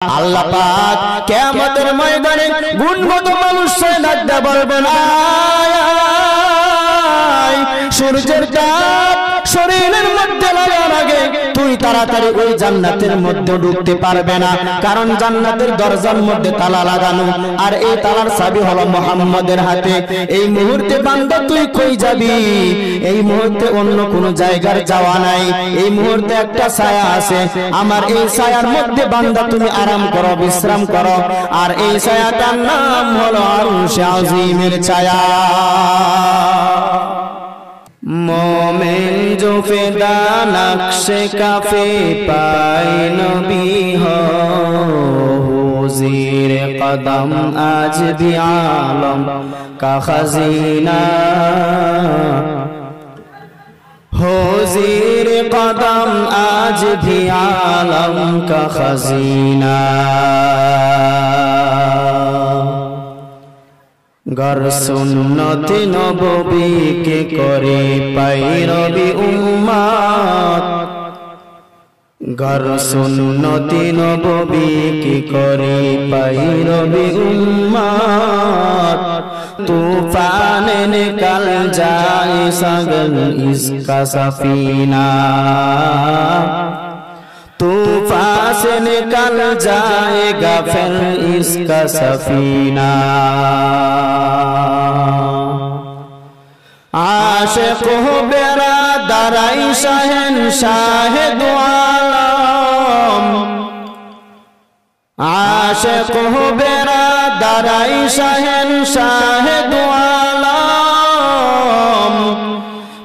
আল্লাহ পাক কিয়ামতের ময়দানে গুণগত মানুষকে ডাকতে বলবেন, সূর্যের তাপ শরীরের মধ্যে লাগার আগে তুই তাড়াতাড়ি ওই জান্নাতের মধ্যে ঢুকতে পারবে না, কারণ জান্নাতের দরজার মধ্যে তালা লাগানো, আর এই তালার চাবি হলো মুহাম্মাদের হাতে। এই মুহূর্তে বান্দা তুই কই যাবি? এই মুহূর্তে অন্য কোনো জায়গার যাওয়া নাই, এই মুহূর্তে একটা ছায়া আছে, আমার এই ছায়ার মধ্যে বান্দা তুমি আরাম করো, বিশ্রাম করো, আর এই ছায়াটার নাম হলো আরশে আজিমের ছায়া। मोमिन जो फिदा नक्शे काफे पाए नबी हो, ज़ीर कदम आज भी आलम का खजीना हो, ज़ीर कदम आज भी आलम का खजीना। गर सुन्नत नबवी के करे पैरवी उम्मत, गर सुन्नत नबवी के करे पैरवी उम्मत, तूफान निकल जाए सगन इसका सफीना, तूफान से निकल जाएगा फिर इसका सफीना। आशिक हो बेरादर शहंशाह दो आलम, आशिक हो बेरादर शहंशाह दो आलम,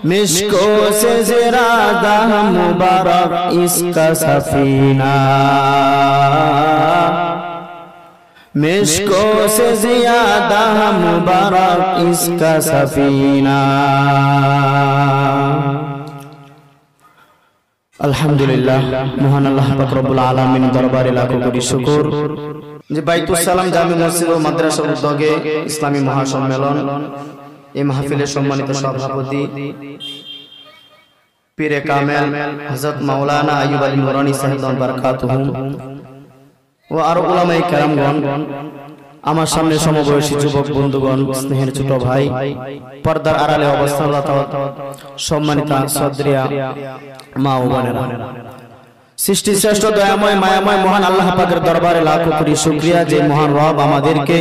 मिश्को से ज़िरादा मुबारक इसका सफीना, मिश्को से ज़ियादा मुबारक इसका सफीना। আলহামদুলিল্লাহ, মহান আল্লাহ পাক রব্বুল আলামিন দরবারে লাখো কোটি শুকর যে বাইতুস সালাম জামে মসজিদ ও মাদ্রাসার উদ্যোগে ইসলামী মহাসম্মেলন, এই মাহফিলের সম্মানিত সভাপতি পীরে কামেল হযরত মাওলানা আইয়ুব আল নুরানি সাহেব বারাকাতুহু ও আরো উলামায়ে কেরামগণ, আমার সামনে সমবয়সী যুবক বন্ধুগণ, স্নেহের ছোট ভাই, পর্দার আড়ালে অবস্থানরত সম্মানিতা সদরিয়া মা ও বোনেরা, সৃষ্টি শ্রেষ্ঠ দয়াময় মায়াময় মহান আল্লাহ পাকের দরবারে লাখো কোটি শুকরিয়া যে মহান রব আমাদেরকে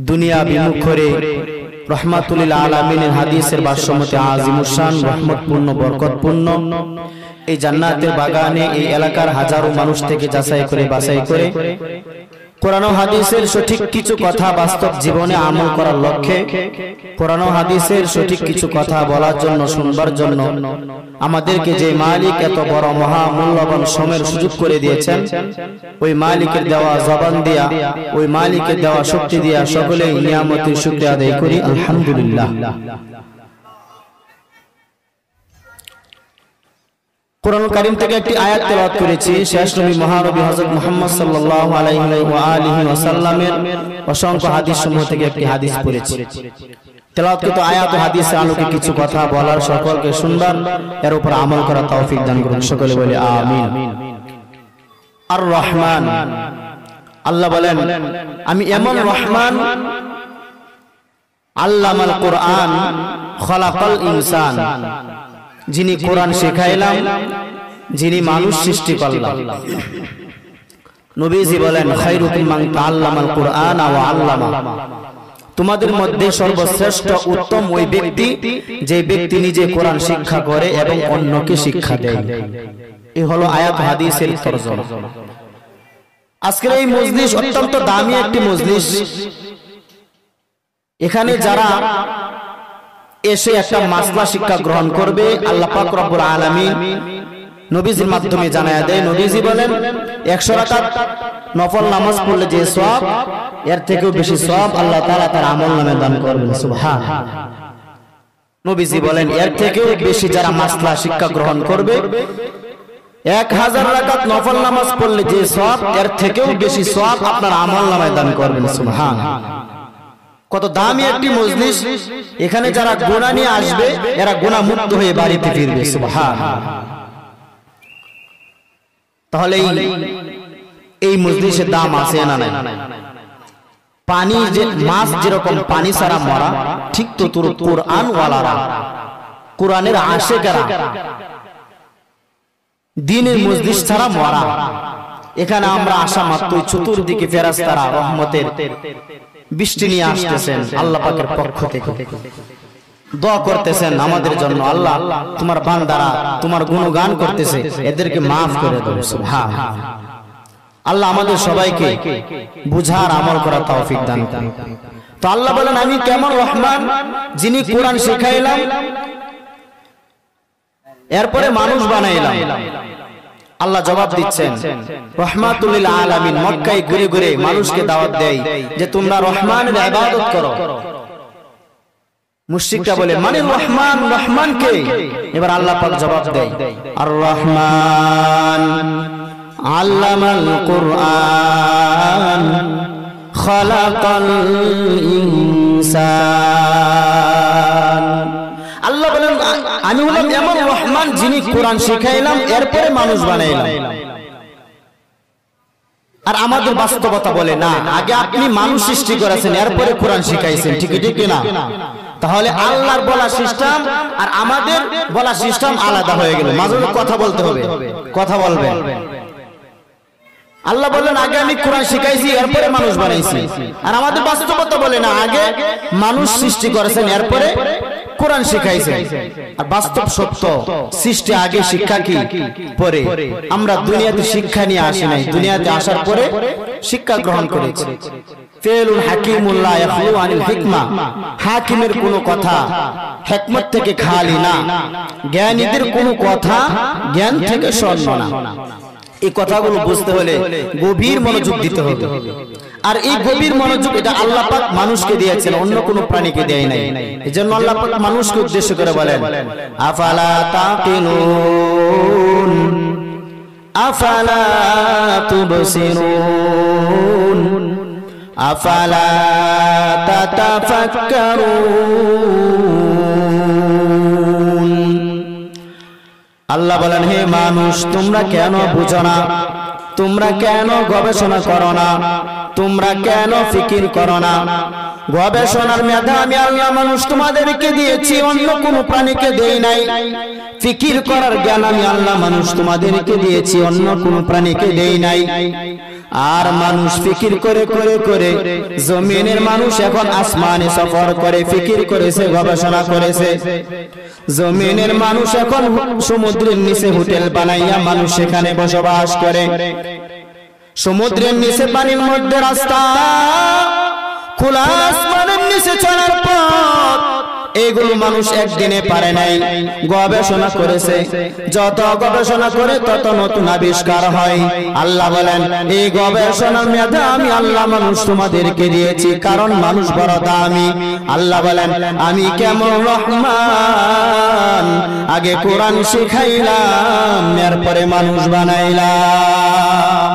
দুনিয়া বিমুখ করে রহমাতুল লিল আলামিনের হাদিসের ভাষ্যমতে আজিমুশ শান রহমতপূর্ণ বরকতপূর্ণ এই জান্নাতের বাগানে এই এলাকার হাজারো মানুষ থেকে যাচাই করে বাছাই করে কোরআন ও হাদিসের সঠিক কিছু কথা বাস্তব জীবনে আমল করার লক্ষ্যে, কোরআন ও হাদিসের সঠিক কিছু কথা বলার জন্য, শুনবার জন্য আমাদেরকে যে মালিক এত বড় মহা মূল্যবান সময়ের সুযোগ করে দিয়েছেন, ওই মালিকের দেওয়া জবান দিয়া, ওই মালিকের দেওয়া শক্তি দিয়া সকলেই নিয়ামতের শুকরিয়া আদায় করি আলহামদুলিল্লাহ। কুরআন কারীম থেকে একটি আয়াত তেলাওয়াত করেছি, শেষ নবী মহানবী হযরত মুহাম্মদ সাল্লাল্লাহু আলাইহি ওয়া আলিহি ওয়াসাল্লামের অসংখ্য হাদিস সমূহ থেকে একটি হাদিস পড়েছি। তেলাওয়াতকৃত আয়াত ও হাদিসের আলোকে কিছু কথা বলার, সকলকে শুনবার, এর উপর আমল করার তৌফিক দান করুন, সকলে বলি আমিন। আর রহমান, আল্লাহ বলেন আমি এমন রহমান, আল্লামাল কুরআন খলাকাল ইনসান, যিনি কোরআন শেখাইলাম, যিনি মানুষ সৃষ্টি করলাম। নবীজি বলেন খায়রুকুম মান তাআল্লামাল কুরআন ওয়া আল্লামা, তোমাদের মধ্যে সর্বশ্রেষ্ঠ উত্তম ওই ব্যক্তি যে ব্যক্তি নিজে কোরআন শিক্ষা করে এবং অন্যকে শিক্ষা দেয়। এই হলো আয়াত হাদিসের তরজমা। আজকের এই মজলিস অত্যন্ত দামি একটি মজলিস। এখানে যারা এসে একটা মাসলা শিক্ষা গ্রহণ করবে, আল্লাহ পাক রব্বুল আলামিন নবীজির মাধ্যমে জানায়া দেয়। নবীজি বলেন 100 রাকাত নফল নামাজ পড়লে যে সওয়াব, এর থেকেও বেশি সওয়াব আল্লাহ তাআলা তার আমলনামায় দান করবেন। সুবহানাল্লাহ। নবীজি বলেন এর থেকেও বেশি যারা মাসলা শিক্ষা গ্রহণ করবে, 1000 রাকাত নফল নামাজ পড়লে যে সওয়াব, এর থেকেও বেশি সওয়াব আপনার আমলনামায় দান করবেন। সুবহানাল্লাহ। কত দামি একটি মজলিস। এখানে যারা গুনাহ নিয়ে আসবে এরা গুনাহ মুক্ত হয়ে বাড়িতে ফিরবে। সুবহানাল্লাহ। তাহলে এই মজলিসে দাম আছে না নাই? পানি যে মাছ যেরকম পানি ছাড়া মরা, ঠিক তো তোর কোরআন ওয়ালারা, কোরআনের আশিকেরা দ্বীনের মজলিস ছাড়া মরা। এখানে আমরা আসা মাত্রই চতুর্দিকে ফেরেশতারা রহমতের বৃষ্টি নিয়ে আসতেছেন আল্লাহ পাকের পক্ষ থেকে, দোয়া করতেছেন আমাদের জন্য। আল্লাহ তোমার বান্দারা তোমার গুণগান করতেছে, এদেরকে মাফ করে দাও। সুবহানাল্লাহ। আল্লাহ আমাদের সবাইকে বুঝার আমল করার তৌফিক দান করুন। তো আল্লাহ বলেন, আমি কেমন রহমান যিনি কোরআন শেখাইলাম, এরপরে মানুষ বানাইলাম। আল্লাহ জবাব দিচ্ছেন, রহমাতুল লিল আলামিন মক্কায় ঘুরে ঘুরে মানুষকে দাওয়াত দেয় যে তোমরা রহমানের ইবাদত করো। মুশরিকরা বলে, মানে রহমান, রহমান কে? এবার আল্লাহ পাক জবাব দেয়, আর রহমান আল্লামাল কুরআন খালাকাল ইনসান। আল্লাহ বলেন, আমি হলাম এমন রহমান যিনি কোরআন শিখাইলাম, এরপরে মানুষ বানাইলাম। আর আমাদের বাস্তবতা বলে না, আগে আপনি মানুষ সৃষ্টি করেছেন, এরপরে কোরআন শিখাইছেন। ঠিক ঠিক না? তাহলে আল্লাহর বলা সিস্টেম আর আমাদের বলা সিস্টেম আলাদা হয়ে গেল। মাঝে কথা বলতে হবে, কথা বলবেন। আল্লাহ বললেন, আগে আমি কোরআন শিখাইছি, এরপরে মানুষ বানাইছি। আর আমাদের বাস্তবতা বলে না, আগে মানুষ সৃষ্টি করেছেন, এরপরে কোরআন শিখাইছেন। আর বাস্তব সত্য, সৃষ্টি আগে, শিক্ষা কি পরে। আমরা দুনিয়াতে শিক্ষা নিয়ে আসি নাই, দুনিয়াতে আসার পরে শিক্ষা গ্রহণ করেছি। ফেলুল হাকিমুল লা ইয়াখলু আনিল হিকমা, হাকিমের কোনো কথা হিকমত থেকে খালি না, জ্ঞানীদের কোনো কথা জ্ঞান থেকে শূন্য না। এই কথাগুলো বুঝতে হলে গভীর মনোযোগ দিতে হবে। আর এই গভীর মনোযোগ এটা আল্লাহ পাক মানুষকে দিয়েছেন, অন্য কোনো প্রাণীকে দেয় নাই। এজন্য আল্লাহ পাক মানুষকে উদ্দেশ্য করে বলেন, আফালা তাকিলুন আফালা তুবসিরুন আফালা তাতাফাক্কারুন। আল্লাহ বলেন, হে মানুষ, তোমরা কেন বুঝো না? তোমরা কেন গবেষণা করো না? তোমরা কেন ফিকির করো না? গবেষণার মেধা আমি আল্লাহ মানুষ তোমাদেরকে দিয়েছি, অন্য কোনো প্রাণীকে দেই নাই। ফিকির করার জ্ঞান আমি আল্লাহ মানুষ তোমাদেরকে দিয়েছি, অন্য কোনো প্রাণীকে দেই নাই। আর মানুষ ফিকির করে করে করে জমিনের মানুষ এখন আসমানে সফর করে, ফিকির করেছে, গবেষণা করেছে। জমিনের মানুষ এখন সমুদ্রের নিচে হোটেল বানাইয়া মানুষ সেখানে বসবাস করে। সমুদ্রের নিচে পানির মধ্যে রাস্তা, খোলা আসমানের নিচে চলার পথ, এগুলো মানুষ একদিনে পারে নাই, গবেষণা করেছে। যত গবেষণা করে তত নতুন আবিষ্কার হয়। আল্লাহ বলেন, এই গবেষণার মেধা আমি আল্লাহ মানুষ তোমাদেরকে দিয়েছি, কারণ মানুষ বড় দামি। আল্লাহ বলেন, আমি কেমন রহমান, আগে কোরআন শিখাইলাম, এরপরে মানুষ বানাইলাম।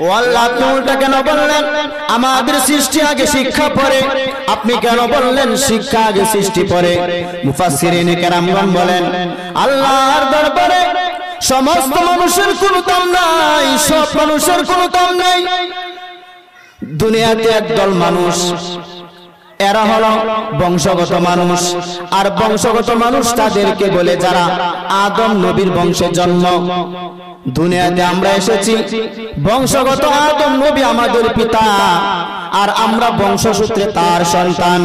ও আল্লাহ, আপনি উল্টা কেন বললেন আমাদের সৃষ্টি আগে শিক্ষা পরে? আপনি কেন বললেন শিক্ষা আগে সৃষ্টি পরে? মুফাসসিরিনে কেরামগণ বলেন, আল্লাহর দরবারে সমস্ত মানুষের কোনো দাম নাই, সব মানুষের কোনো দাম নাই। দুনিয়াতে একদল মানুষ, এরা হলো বংশগত মানুষ। আর বংশগত মানুষ তাদেরকে বলে যারা আদম নবীর বংশে জন্ম। দুনিয়াতে আমরা এসেছি, বংশগত আদম নবী আমাদের পিতা, আর আমরা বংশসূত্রে তার সন্তান।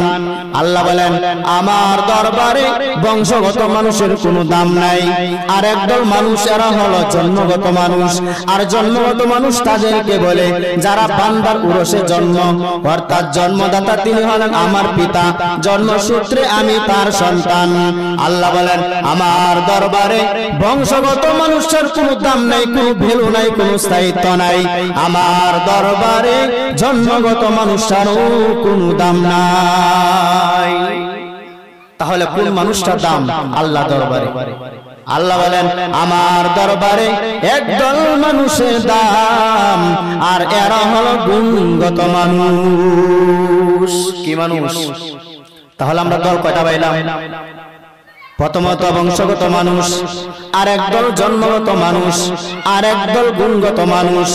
আল্লাহ বলেন, আমার দরবারে বংশগত মানুষের কোনো দাম নাই। আর একদল মানুষ, এরা হলো জন্মগত মানুষ। আর জন্মগত মানুষ তাদেরকে বলে যারা বান্দার উরসে জন্ম, অর্থাৎ জন্মদাতা তিনি হলেন আমার পিতা, জন্মসূত্রে আমি তার সন্তান। আল্লাহ বলেন, আমার দরবারে বংশগত মানুষের কোনো দাম নাই, কোনো ভ্যালু নাই, কোনো স্থায়িত্ব নাই। আমার দরবারে জন্মগত মানুষেরও কোনো দাম নাই। তাহলে কোন মানুষটার দাম আল্লাহ দরবারে? আল্লাহ বলেন, আমার দরবারে একদল মানুষের দাম, আর এরা হলো গুণগত মানুষ। কি মানুষ? তাহলে আমরা দল কয়টা পাইলাম? প্রথমত বংশগত মানুষ, আর একদল জন্মগত মানুষ, আর একদল গুণগত মানুষ।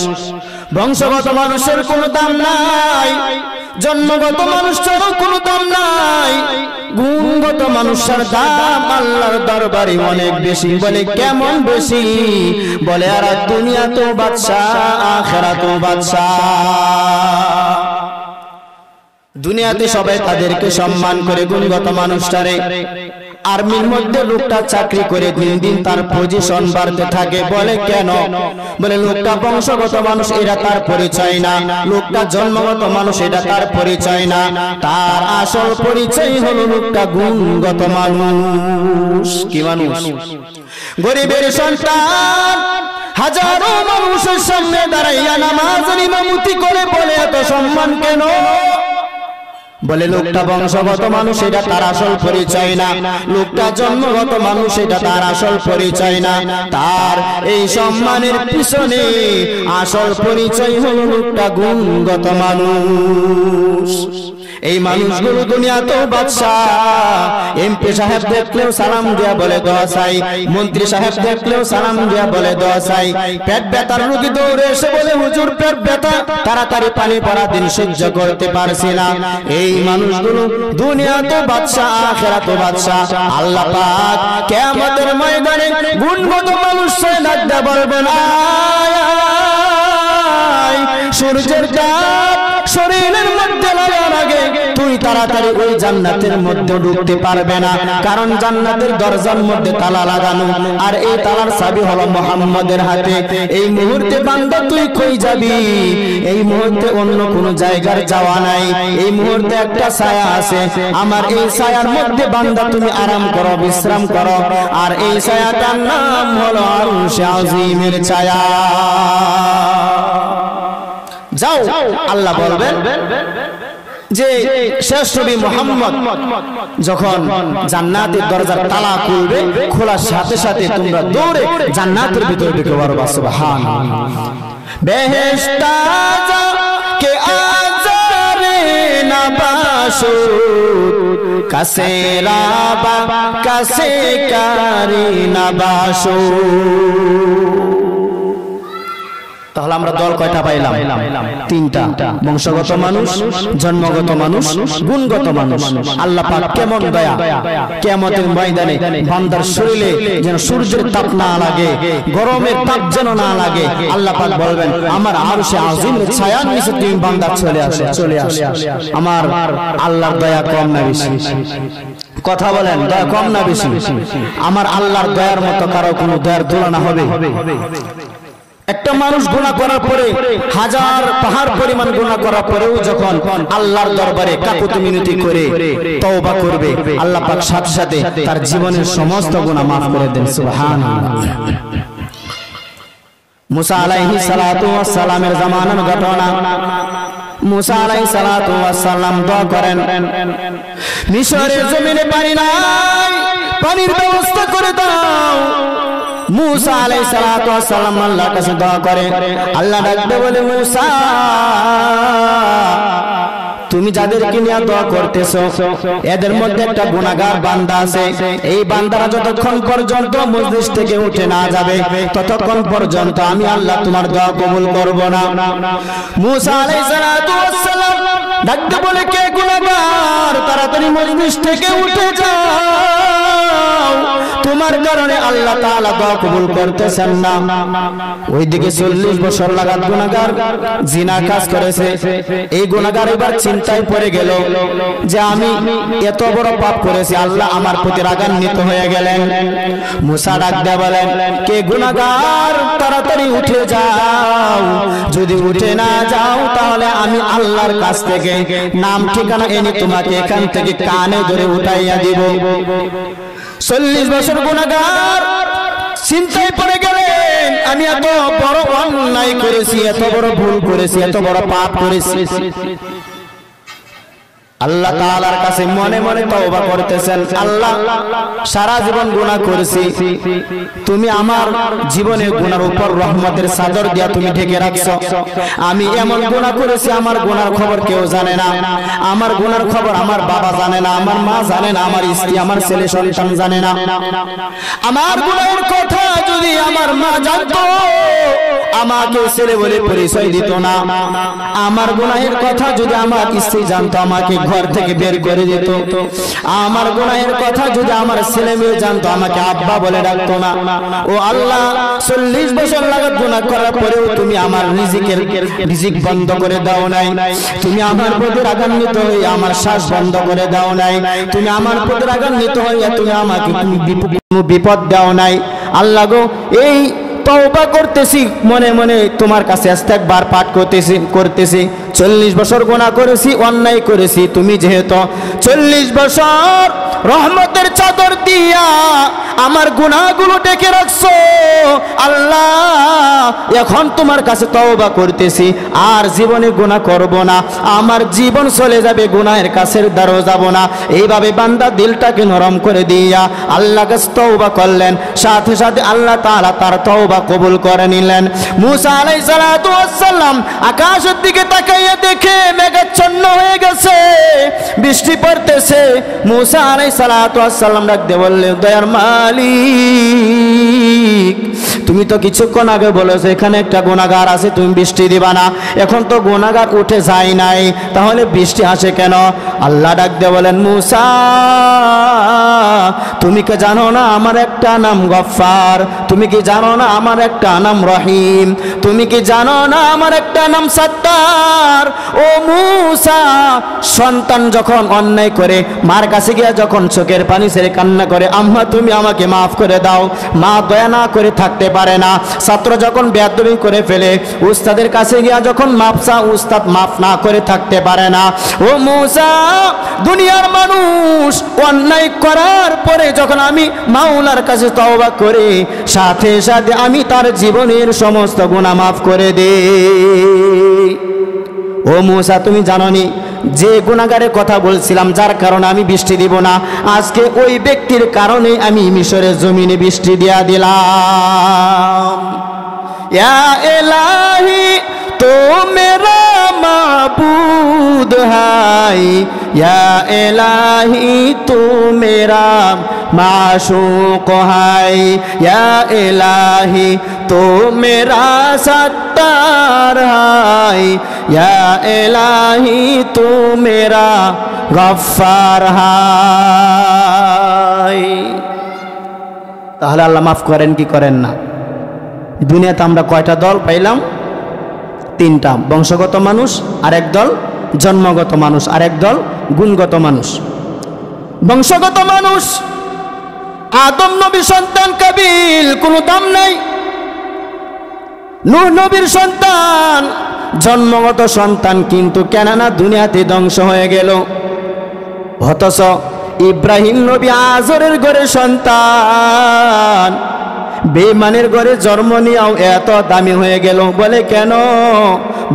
বংশগত মানুষের কোনো দাম নাই, জন্মগত মানুষেরও কোনো দাম নাই, গুণগত মানুষের দাম আল্লাহর দরবারে অনেক বেশি। বলে কেমন বেশি? বলে আর দুনিয়া তো বাদশা, আখিরাত তো বাদশা। দুনিয়াতে সবাই তাদেরকে সম্মান করে গুণগত মানুষটারে। আর্মির মধ্যে লোকটা চাকরি করে দিন দিন তার পজিশন বাড়তে থাকে। বলে কেন? বলে লোকটা বংশগত মানুষ, এটা তার পরিচয় না। লোকটা জন্মগত মানুষ, এটা তার পরিচয় না। তার আসল পরিচয় হলো লোকটা গুণগত মানুষ। কি মানুষ? গরিবের সন্তান হাজারো মানুষের সামনে দাঁড়াইয়া নামাজের ইমামতি করে বলে এত সম্মান কেন? বলে লোকটা বংশগত মানুষ, এটা তার আসল পরিচয় না। লোকটা জন্মগত মানুষ, এটা তার আসল পরিচয় না। তার এই সম্মানের পিছনে আসল পরিচয় হলো লোকটা গুণগত মানুষ। এই মানুষগুলো দুনিয়াতেও বাদশা। এমপি সাহেব দেখলেও সালাম দিয়া বলে দোয়া চাই, মন্ত্রী সাহেব দেখলেও সালাম দিয়া বলে দোয়া চাই। পেট ব্যথার রোগী দৌড়ে এসে বলে হুজুর পেট ব্যথা, তাড়াতাড়ি পানি পড়া দিন সহ্য করতে পারছি না। এই মানুষগুলো দুনিয়াতে বাদশা, আখিরাতে বাদশা। আল্লাহ পাক কিয়ামতের ময়দানে গুণগত মানুষকে ডাকতে বলবেন, আয় সূর্যের তাপ শরীরের মধ্যে লাগার আগে তুই তাড়াতাড়ি ওই জান্নাতের মধ্যে ঢুকতে পারবে না, কারণ জান্নাতের দরজার মধ্যে তালা লাগানো, আর এই তালার চাবি হলো মুহাম্মাদের হাতে। এই মুহূর্তে বান্দা তুই কই যাবি? এই মুহূর্তে অন্য কোন জায়গার যাওয়া নাই। এই মুহূর্তে একটা ছায়া আছে, আমার এই ছায়ার মধ্যে বান্দা তুমি আরাম করো, বিশ্রাম করো। আর এই ছায়াটার নাম হলো আরশে আজিমের ছায়া। যাও, আল্লাহ বলবেন যে শেষ নবী মুহাম্মদ যখন জান্নাতের দরজার তালা খুলবে, খোলার সাথে সাথে তোমরা দৌড়ে জান্নাতের ভিতরে ঢুকে পারবে। সুবহানাল্লাহ। বেহেশতা যা কে আজারে না বাসো, কাছে রাবা কাছে কারি না বাসো। তাহলে আমরা দল কয়টা পাইলাম? তিনটা। বংশগত মানুষ, জন্মগত মানুষ, গুণগত মানুষ। আল্লাহ পাক কেমন দয়া! কিয়ামতের ময়দানে বান্দার শরীরে যেন সূর্যের তাপ না লাগে, গরমের তাপ যেন না লাগে। আল্লাহ পাক বলবেন, আমার আরশে আজিমের ছায়ার নিচে তুমি বান্দা চলে আসো, চলে আসো। আমার আল্লাহর দয়া কম না বেশি? কথা বলেন, দয়া কম না বেশি? আমার আল্লাহর দয়ার মতো কারো কোনো দয়ার তুলনা হবে? একটা মানুষ গুনাহ করার পরে, হাজার পাহাড় পরিমাণ গুনাহ করার পরেও যখন আল্লাহর দরবারে কাকুতি মিনতি করে তওবা করবে, আল্লাহ পাক সাথে সাথে তার জীবনের সমস্ত গুনাহ মাফ করে দেন। সুবহানাল্লাহ। মুসা আলাইহিস সালাতু ওয়াস সালামের জামানার ঘটনা। মুসা আলাইহিস সালাতু ওয়াস সালাম দোয়া করেন, মিশরের জমিনে পানি নাই, পানির ব্যবস্থা করে দাও। মুসা আলাইহিস সালাতু ওয়াস সালাম আল্লাহর কাছে দোয়া করে। আল্লাহ ডাকতে বলে, মুসা তুমি যাদেরকে নিয়ে দোয়া করতেছো এদের মধ্যে একটা গুনাহগার বান্দা আছে। এই বান্দারা যতক্ষণ পর্যন্ত মজলিস থেকে উঠে না যাবে ততক্ষণ পর্যন্ত আমি আল্লাহ তোমার দোয়া কবুল করব না। মুসা আলাইহিস সালাতু ওয়াস সালাম ডাকতে বলে, কে গুনাহগার? তাড়াতাড়ি মজলিস থেকে উঠে যাও, তোমার কারণে আল্লাহ তাআলা দোয়া কবুল করতেছেন না। ওইদিকে 40 বছর লাগাত গুনাহগার জিনা কাজ করেছে। এই গুনাহগার এবার চিন্তায় পড়ে গেল যে আমি এত বড় পাপ করেছি, আল্লাহ আমার প্রতি রাগান্বিত হয়ে গেলেন। মুসা ডাক দিয়ে বলেন, কে গুনাহগার? তাড়াতাড়ি উঠে যাও, যদি উঠে না যাও তাহলে আমি আল্লাহর কাছ থেকে নাম ঠিকানা এনে তোমাকে এখান থেকে কানে ধরে উঠাইয়া দিব। 40 বছর গুনাহগার চিন্তায় পড়ে গেলেন, আমি এত বড় অন্যায় করেছি, এত বড় ভুল করেছি, এত বড় পাপ করেছি। আল্লাহ তাআলার কাছে মনে মনে তওবা করতেছেন, আল্লাহ সারা জীবন গুনাহ করেছি, তুমি আমার জীবনে গুনার উপর রহমতের চাদর দিয়া তুমি ঢেকে রাখছো। আমি এমন গুনাহ করেছি, আমার গুনার খবর কেউ জানে না, আমার গুনার খবর আমার বাবা জানে না, আমার মা জানে না, আমার স্ত্রী, আমার ছেলে সন্তান জানে না। আমার গুনাহের কথা যদি আমার মা জানতো, আমাকে ছেলে বলে পরিচয় দিত না। আমার গুনাহের কথা যদি আমার স্ত্রী জানতো, আমাকে ঘর থেকে বের করে দিত। আমার গুনাহের কথা যদি আমার ছেলে মেয়ে জানতো, আমাকে আব্বা বলে ডাকতো না। ও আল্লাহ, 40 বছর লাগাত গুনাহ করার পরেও তুমি আমার রিজিক বন্ধ করে দাও নাই, তুমি আমার প্রতি রাগান্বিত হয়ে আমার শ্বাস বন্ধ করে দাও নাই, তুমি আমার প্রতি রাগান্বিত হয়ে তুমি আমাকে বিপদ দাও নাই। আল্লাহ গো, এই তওবা করতেছি, মনে মনে তোমার কাছে ইস্তেগফার পাঠ করতেছি 40 বছর গুনাহ করেছি, অন্যায় করেছি, তুমি যেহেতু 40 বছর রহমতের চাদর দিয়া আমার গুনাহগুলো ঢেকে রাখছো, আল্লাহ এখন তোমার কাছে তওবা করতেছি, আর জীবনে গুনাহ করব না, আমার জীবন চলে যাবে, গুনাহের কাছের দ্বারও যাব না। এইভাবে বান্দা দিলটাকে নরম করে দিয়া আল্লাহর কাছে তওবা করলেন, সাথে সাথে আল্লাহ তাআলা তার তওবা কবুল করে নিলেন। মুসা আলাইহিস সালাতু ওয়াস সালাম আকাশের দিকে তাকাইয়া দেখে মেঘাচ্ছন্ন হয়ে গেছে, বৃষ্টি পড়তেছে। মুসা আলাইহিস সালাতু ওয়াস সালাম ডাক দিয়ে বললেন, দয়ার মালিক, তুমি তো কিছুক্ষণ আগে বলেছো এখানে একটা গুনাহগার আছে, তুমি বৃষ্টি দিবা না, এখন তো গুনাহগার উঠে যায় নাই, তাহলে বৃষ্টি আসে কেন? আল্লাহ ডাক দিয়ে বলেন, মুসা তুমি কি জানো না আমার একটা নাম গফফার? তুমি কি জানো না আমার একটা নাম রহিম? তুমি কি জানো না আমার একটা নাম সত্তার? ও মুসা, সন্তান যখন অন্যায় করে মার কাছে গিয়ে যখন চোখের পানি ছেড়ে কান্না করে, আম্মা তুমি আমাকে মাফ করে দাও, মা দয়া না করে থাকতে পারে না। ছাত্র যখন বেয়াদবি করে ফেলে, উস্তাদের কাছে গিয়া যখন মাফ চা, উস্তাদ মাফ না করে থাকতে পারে না। ও মুসা, দুনিয়ার মানুষ অন্যায় করার পরে যখন আমি মাওলার কাছে তওবা করি, সাথে সাথে আমি তার জীবনের সমস্ত গুনাহ মাফ করে দেই। ও মুসা, তুমি জানোনি যে গুনাহগারের কথা বলছিলাম, যার কারণে আমি বৃষ্টি দিব না, আজকে ওই ব্যক্তির কারণে আমি মিশরের জমিনে বৃষ্টি দিয়া দিলাম। ইয়া ইলাহি তো মেরা মাবুদ হাই, ইয়া ইলাহি তো মেরা মাশুক হাই, ইয়া ইলাহি তো মেরা সত্তার হাই, ইয়া ইলাহি তো মেরা গফফার হাই। তাহলে আল্লাহ মাফ করেন কি করেন না? দুনিয়াতে আমরা কয়টা দল পাইলাম? 3টা, বংশগত মানুষ, আরেক দল জন্মগত মানুষ, আরেক দল গুণগত মানুষ। বংশগত মানুষ, আদম নবীর সন্তান কাবিল, কোনো দাম নাই। নূহ নবীর সন্তান, জন্মগত সন্তান, কিন্তু কেননা দুনিয়াতে ধ্বংস হয়ে গেল। অথচ ইব্রাহিম নবী আজরের ঘরের সন্তান, বেঈমানের ঘরে জন্ম নিয়েও এত দামি হয়ে গেল। বলে কেন?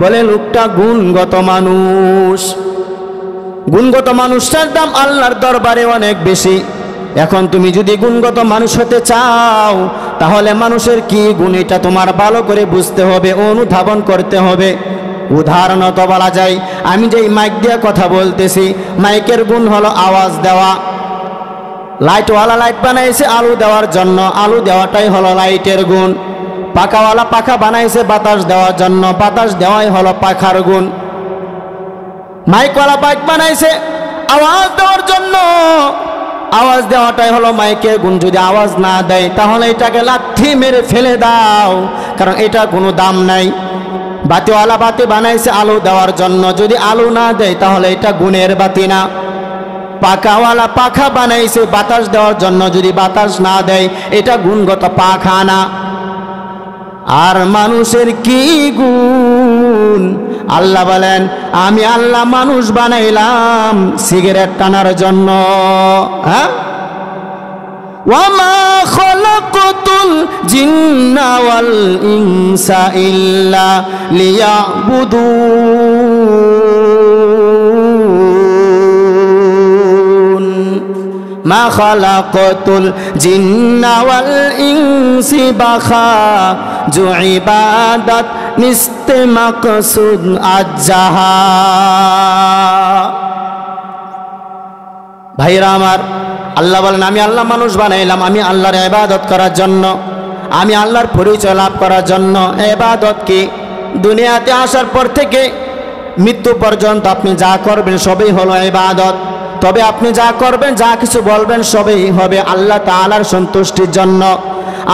বলে লোকটা গুণগত মানুষ। গুণগত মানুষটার দাম আল্লাহর দরবারে অনেক বেশি। এখন তুমি যদি গুণগত মানুষ হতে চাও, তাহলে মানুষের কি গুণ এটা তোমার ভালো করে বুঝতে হবে, অনুধাবন করতে হবে। উদাহরণত বলা যায়, আমি যেই মাইক দিয়ে কথা বলতেছি, মাইকের গুণ হলো আওয়াজ দেওয়া। লাইটওয়ালা লাইট বানাইছে আলো দেওয়ার জন্য, আলো দেওয়াটাই হলো লাইটের গুণ। পাখাওয়ালা পাখা বানাইছে বাতাস দেওয়ার জন্য, বাতাস দেওয়াই হলো পাখার গুণ। মাইকওয়ালা মাইক বানাইছে আওয়াজ দেওয়ার জন্য, আওয়াজ দেওয়াটাই হলো মাইকের গুণ। যদি আওয়াজ না দেয় তাহলে এটাকে লাথি মেরে ফেলে দাও, কারণ এটা কোনো দাম নাই। বাতিওয়ালা বাতি বানাইছে আলো দেওয়ার জন্য, যদি আলো না দেয় তাহলে এটা গুণের বাতি না। পাখাওয়ালা পাখা বানাইছে বাতাস দেওয়ার জন্য, যদি বাতাস না দেয় এটা গুণগত পাখা না। আর মানুষের কি গুণ? আল্লাহ বলেন, আমি আল্লাহ মানুষ বানাইলাম সিগারেট টানার জন্য। হ্যাঁ, ওয়ামা খালাকাতুল জিন্না ওয়াল ইনসা ইল্লা লিয়াবুদুন। মা খালাকাতুল জিন্না ওয়াল ইনসি বাখা জু ইবাদত নিস্তে মাকসুদ আজ্জাহা। ভাইরা আমার, আল্লাহ বলেন আমি আল্লাহ মানুষ বানাইলাম আমি আল্লাহর ইবাদত করার জন্য, আমি আল্লাহর পরিচয় লাভ করার জন্য। ইবাদত কি? দুনিয়াতে আসার পর থেকে মৃত্যু পর্যন্ত আপনি যা করবেন সবই হলো ইবাদত। তবে আপনি যা করবেন, যা কিছু বলবেন সবই হবে আল্লাহ তাআলার সন্তুষ্টির জন্য।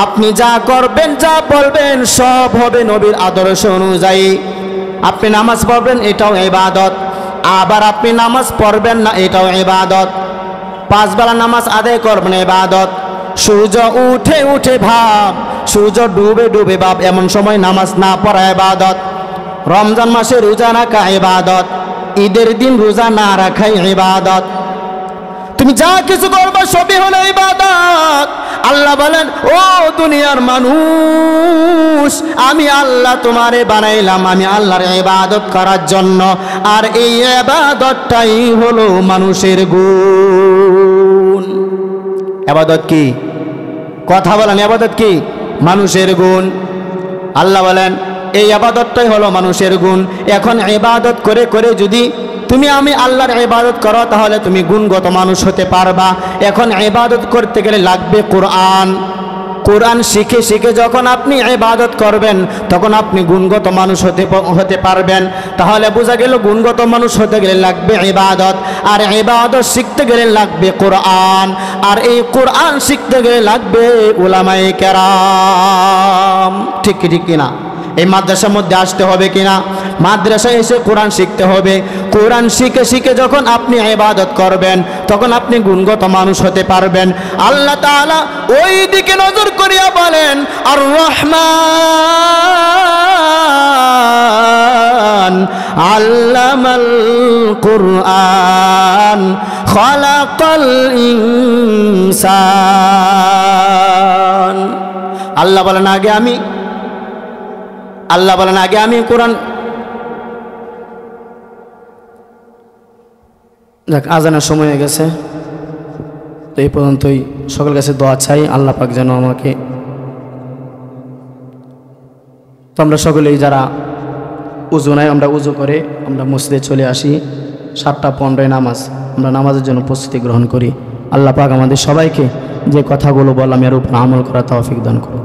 আপনি যা করবেন, যা বলবেন সব হবে নবীর আদর্শ অনুযায়ী। আপনি নামাজ পড়বেন, এটাও ইবাদত। আবার আপনি নামাজ পড়বেন না, এটাও ইবাদত। 5 বেলা নামাজ আদায় করবেন, ইবাদত। সূর্য উঠে উঠে ভাব, সূর্য ডুবে ডুবে ভাব, এমন সময় নামাজ না পড়া ইবাদত। রমজান মাসে রোজা রাখা ইবাদত, ঈদের দিন রোজা না রাখাই ইবাদত। তুমি যা কিছু করবে সবই হলো ইবাদত। আল্লাহ বলেন ও দুনিয়ার মানুষ, আমি আল্লাহ তোমারে বানাইলাম আমি আল্লাহর ইবাদত করার জন্য। আর এই ইবাদতটাই হলো মানুষের গুণ। ইবাদত কি? কথা বলেন, ইবাদত কি? মানুষের গুণ। আল্লাহ বলেন এই ইবাদতটাই হলো মানুষের গুণ। এখন ইবাদত করে করে যদি তুমি আমি আল্লাহর ইবাদত করো তাহলে তুমি গুণগত মানুষ হতে পারবা। এখন ইবাদত করতে গেলে লাগবে কোরআন। কোরআন শিখে শিখে যখন আপনি ইবাদত করবেন তখন আপনি গুণগত মানুষ হতে পারবেন। তাহলে বোঝা গেল গুণগত মানুষ হতে গেলে লাগবে ইবাদত, আর ইবাদত শিখতে গেলে লাগবে কোরআন, আর এই কোরআন শিখতে গেলে লাগবে উলামায়ে কেরাম। ঠিক ঠিক কিনা? এই মাদ্রাসার মধ্যে আসতে হবে কিনা? মাদ্রাসায় এসে কোরআন শিখতে হবে। কোরআন শিখে শিখে যখন আপনি ইবাদত করবেন তখন আপনি গুণগত মানুষ হতে পারবেন। আল্লাহ তাআলা ওই দিকে নজর করিয়া বলেন আর রহমান আল্লামাল কুরআন খালাকাল ইনসান। আল্লাহ বলেন আগে আমি কোরআন। দেখ আজানের সময় হয়ে গেছে, তো এই পর্যন্তই। সকল কাছে দোয়া চাই আল্লাহ পাক যেন আমাকে, তো আমরা সকলেই যারা উজু নাই আমরা উজু করে আমরা মসজিদে চলে আসি। 7টা 15 নামাজ, আমরা নামাজের জন্য প্রস্তুতি গ্রহণ করি। আল্লাহ পাক আমাদের সবাইকে যে কথাগুলো বললাম এর উপর আমল করা তৌফিক দান করুন।